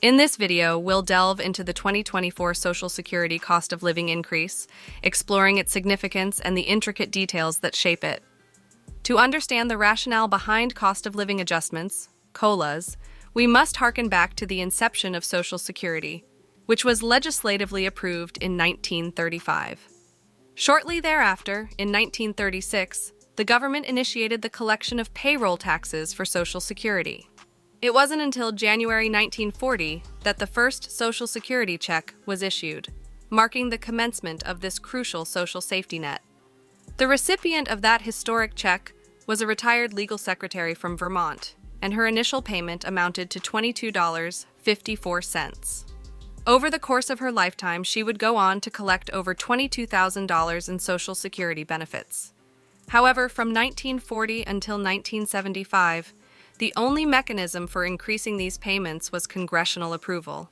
In this video, we'll delve into the 2024 Social Security cost of living increase, exploring its significance and the intricate details that shape it. To understand the rationale behind cost of living adjustments, COLAs, we must harken back to the inception of Social Security, which was legislatively approved in 1935. Shortly thereafter, in 1936, the government initiated the collection of payroll taxes for Social Security. It wasn't until January 1940 that the first Social Security check was issued, marking the commencement of this crucial social safety net. The recipient of that historic check was a retired legal secretary from Vermont, and her initial payment amounted to $22.54. Over the course of her lifetime, she would go on to collect over $22,000 in Social Security benefits. However, from 1940 until 1975, the only mechanism for increasing these payments was congressional approval.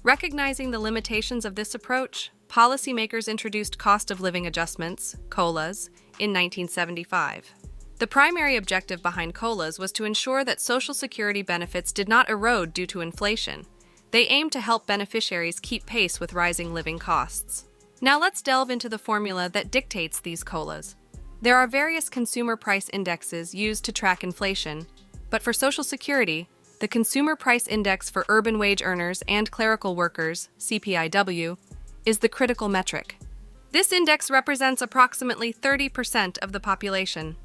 Recognizing the limitations of this approach, policymakers introduced cost of living adjustments, COLAs, in 1975. The primary objective behind COLAs was to ensure that Social Security benefits did not erode due to inflation. They aimed to help beneficiaries keep pace with rising living costs. Now let's delve into the formula that dictates these COLAs. There are various consumer price indexes used to track inflation, but for Social Security, the Consumer Price Index for urban wage earners and clerical workers, CPIW, is the critical metric. This index represents approximately 30% of the population.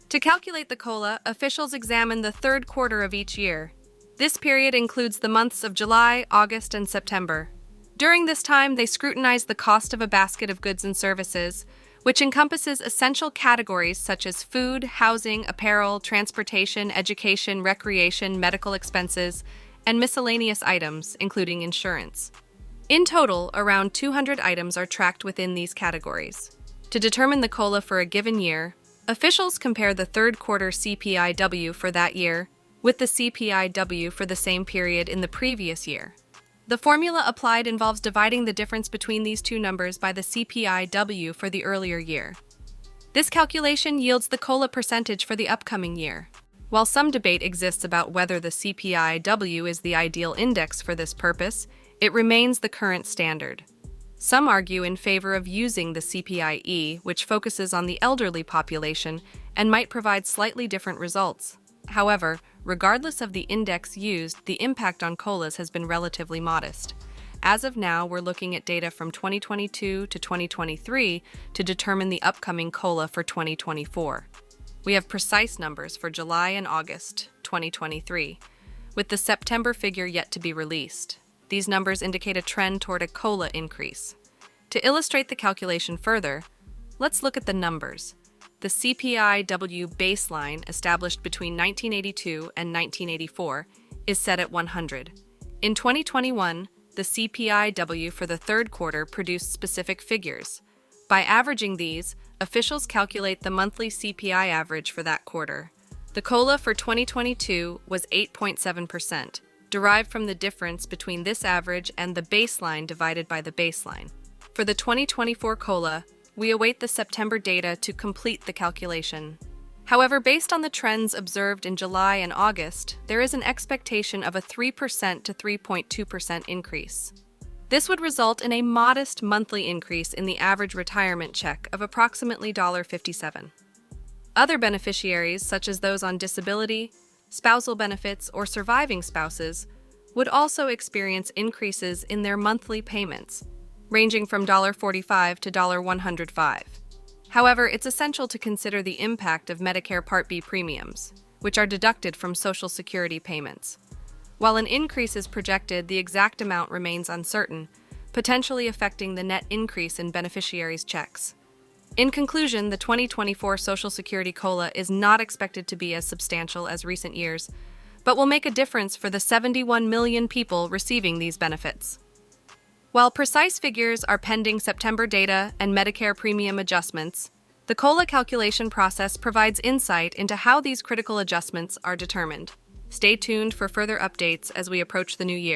To calculate the COLA, officials examine the third quarter of each year. This period includes the months of July, August, and September. During this time, they scrutinize the cost of a basket of goods and services, which encompasses essential categories such as food, housing, apparel, transportation, education, recreation, medical expenses, and miscellaneous items, including insurance. In total, around 200 items are tracked within these categories. To determine the COLA for a given year, officials compare the third quarter CPIW for that year with the CPIW for the same period in the previous year. The formula applied involves dividing the difference between these two numbers by the CPIW for the earlier year. This calculation yields the COLA percentage for the upcoming year. While some debate exists about whether the CPIW is the ideal index for this purpose, it remains the current standard. Some argue in favor of using the CPIE, which focuses on the elderly population and might provide slightly different results. However, regardless of the index used, the impact on COLAs has been relatively modest. As of now, we're looking at data from 2022 to 2023 to determine the upcoming COLA for 2024. We have precise numbers for July and August 2023, with the September figure yet to be released. These numbers indicate a trend toward a COLA increase. To illustrate the calculation further, let's look at the numbers. The CPIW baseline, established between 1982 and 1984, is set at 100. In 2021, the CPIW for the third quarter produced specific figures. By averaging these, officials calculate the monthly CPI average for that quarter. The COLA for 2022 was 8.7%, derived from the difference between this average and the baseline divided by the baseline. For the 2024 COLA, we await the September data to complete the calculation. However, based on the trends observed in July and August, there is an expectation of a 3% to 3.2% increase. This would result in a modest monthly increase in the average retirement check of approximately $57. Other beneficiaries, such as those on disability, spousal benefits, or surviving spouses, would also experience increases in their monthly payments, ranging from $45 to $105. However, it's essential to consider the impact of Medicare Part B premiums, which are deducted from Social Security payments. While an increase is projected, the exact amount remains uncertain, potentially affecting the net increase in beneficiaries' checks. In conclusion, the 2024 Social Security COLA is not expected to be as substantial as recent years, but will make a difference for the 71 million people receiving these benefits. While precise figures are pending September data and Medicare premium adjustments, the COLA calculation process provides insight into how these critical adjustments are determined. Stay tuned for further updates as we approach the new year.